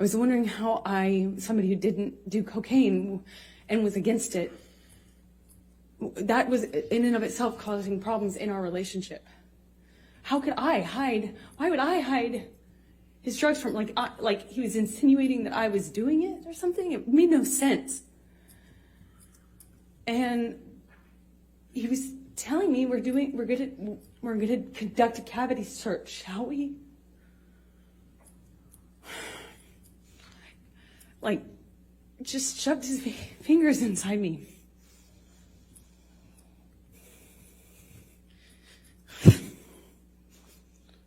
I was wondering how somebody who didn't do cocaine and was against it, that was in and of itself causing problems in our relationship. How could I hide? Why would I hide his drugs from, like he was insinuating that I was doing it or something? It made no sense. And he was telling me we're gonna conduct a cavity search, shall we? Like, just shoved his fingers inside me.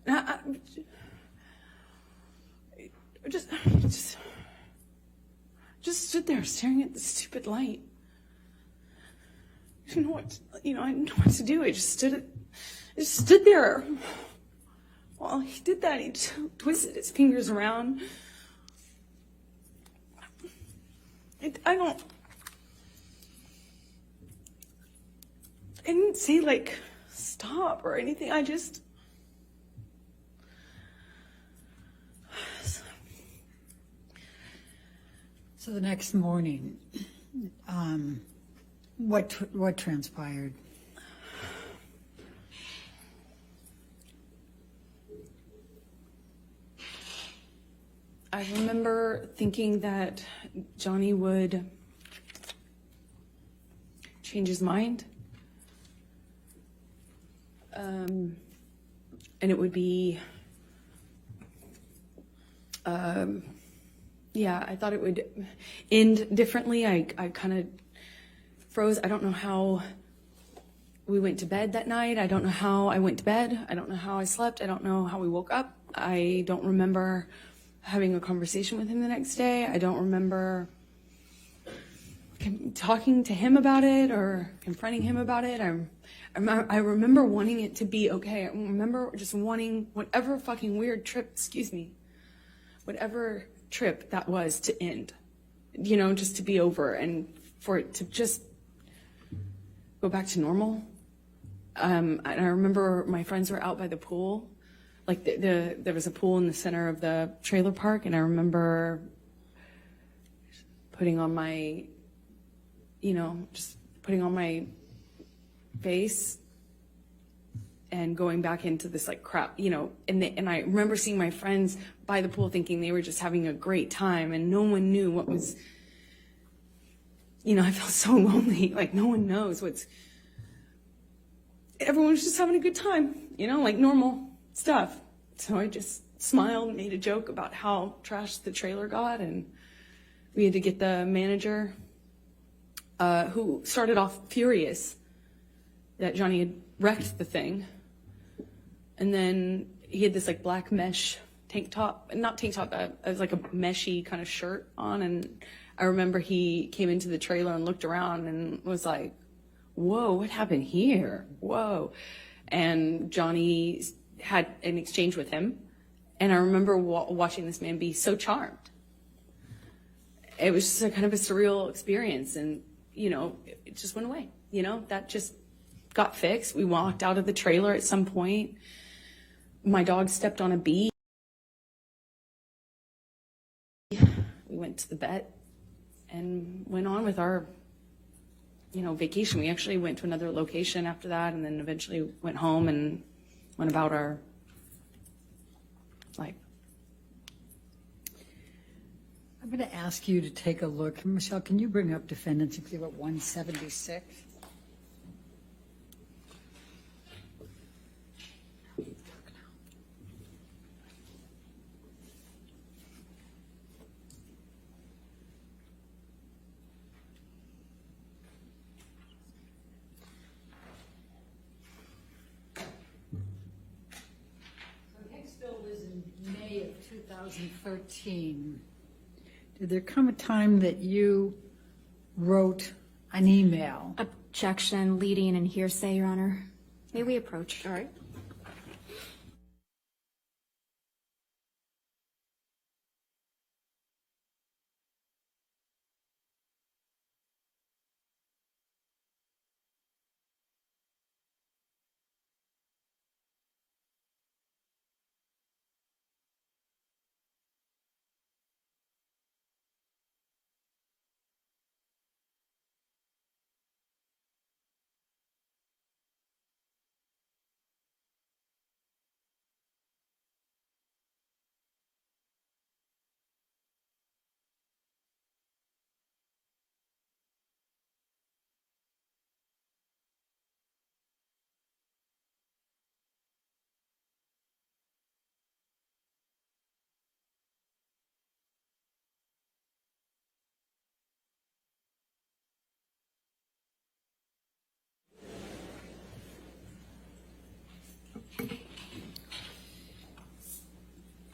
I just stood there staring at the stupid light. I didn't know what to do. I just stood there. While he did that, he twisted his fingers around. I didn't say, like, stop or anything. So the next morning, what transpired? I remember thinking that Johnny would change his mind. And it would be, I thought it would end differently. I kind of froze. I don't know how we went to bed that night. I don't know how I went to bed. I don't know how I slept. I don't know how we woke up. I don't remember having a conversation with him the next day. I don't remember talking to him about it or confronting him about it. I remember wanting it to be okay. I remember just wanting whatever fucking weird trip, whatever trip that was to end, just to be over and for it to just go back to normal. And I remember my friends were out by the pool. Like there was a pool in the center of the trailer park, and I remember putting on my, just putting on my face and going back into this like crap, and I remember seeing my friends by the pool thinking they were just having a great time, and no one knew what was, I felt so lonely, like no one knows everyone was just having a good time, like normal stuff. So I just smiled and made a joke about how trashed the trailer got, and we had to get the manager, who started off furious that Johnny had wrecked the thing. And then he had this like black mesh not tank top, it was like a meshy kind of shirt on. And I remember he came into the trailer and looked around and was like, whoa, what happened here? Whoa. And Johnny had an exchange with him. And I remember watching this man be so charmed. It was just a kind of a surreal experience. And, it just went away. That just got fixed. We walked out of the trailer at some point. My dog stepped on a bee. We went to the vet and went on with our, vacation. We actually went to another location after that, and then eventually went home and went about our life. I'm going to ask you to take a look. Michelle, can you bring up Defendant's Exhibit 176? Was in May of 2013. Did there come a time that you wrote an email? Objection, leading, and hearsay, Your Honor. May we approach? All right.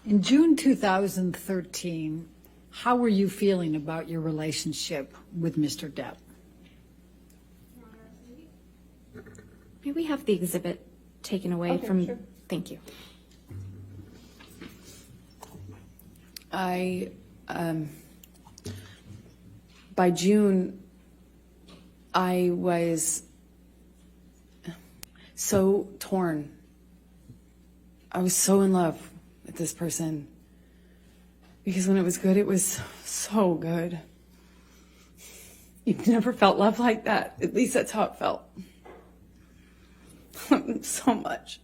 In June 2013, how were you feeling about your relationship with Mr. Depp? May we have the exhibit taken away from? sure. Thank you. By June, I was so torn. I was so in love with this person. Because when it was good, it was so good. You've never felt love like that. At least that's how it felt. So much.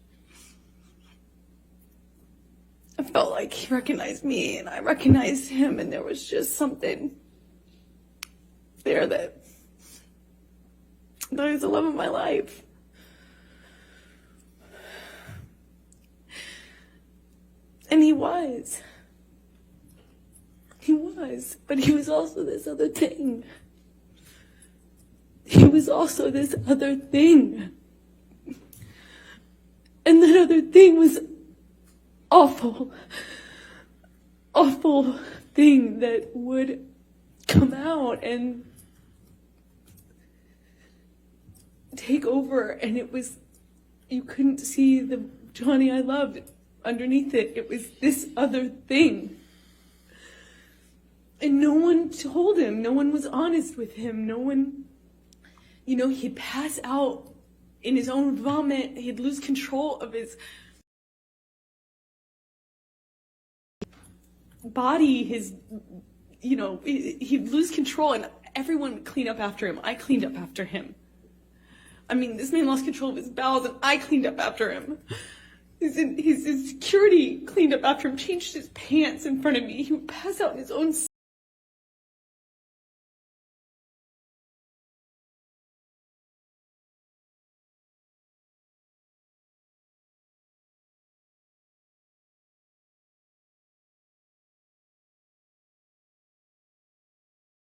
I felt like he recognized me and I recognized him, and there was just something there that was the love of my life. And he was. He was. But he was also this other thing. He was also this other thing. And that other thing was awful. Awful thing that would come out and take over. And it was, you couldn't see the Johnny I loved underneath it. It was this other thing. And no one told him. No one was honest with him. No one, he'd pass out in his own vomit. He'd lose control of his body, he'd lose control, and everyone would clean up after him. I cleaned up after him. I mean, this man lost control of his bowels, and I cleaned up after him. His security cleaned up after him, changed his pants in front of me. He would pass out in his own